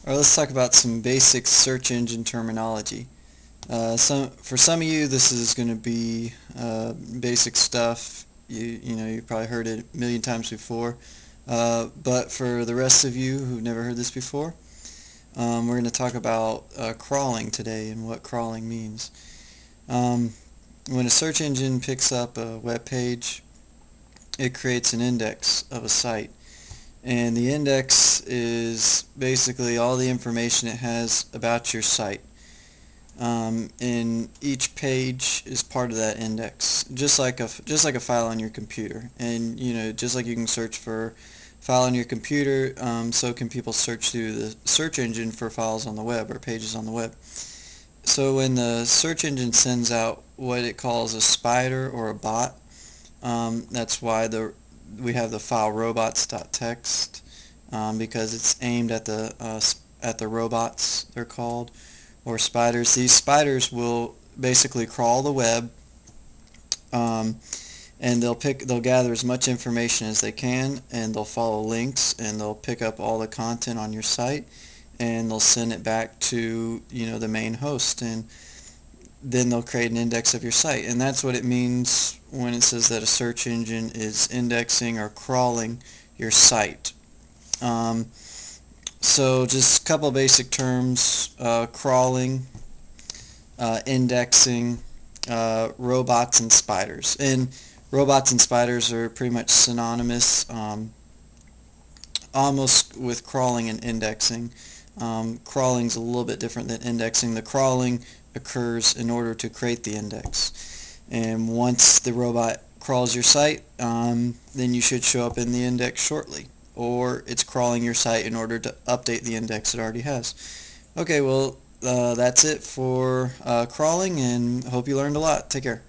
Alright, let's talk about some basic search engine terminology. For some of you, this is going to be basic stuff. You've probably heard it a million times before. But for the rest of you who've never heard this before, we're going to talk about crawling today and what crawling means. When a search engine picks up a web page, it creates an index of a site. And the index is basically all the information it has about your site. And each page is part of that index, just like a file on your computer. And just like you can search for file on your computer, so can people search through the search engine for files on the web or pages on the web. So when the search engine sends out what it calls a spider or a bot, that's why we have the file robots.txt, because it's aimed at the robots, they're called, or spiders. These spiders will basically crawl the web, and they'll gather as much information as they can, and they'll follow links, and they'll pick up all the content on your site, and they'll send it back to the main host, and then they'll create an index of your site. And that's what it means when it says that a search engine is indexing or crawling your site. So just a couple of basic terms: crawling, indexing, robots, and spiders. And robots and spiders are pretty much synonymous, almost with crawling and indexing. Crawling's a little bit different than indexing. The crawling occurs in order to create the index. And once the robot crawls your site, then you should show up in the index shortly. Or it's crawling your site in order to update the index it already has. Okay, well, that's it for crawling, and hope you learned a lot. Take care.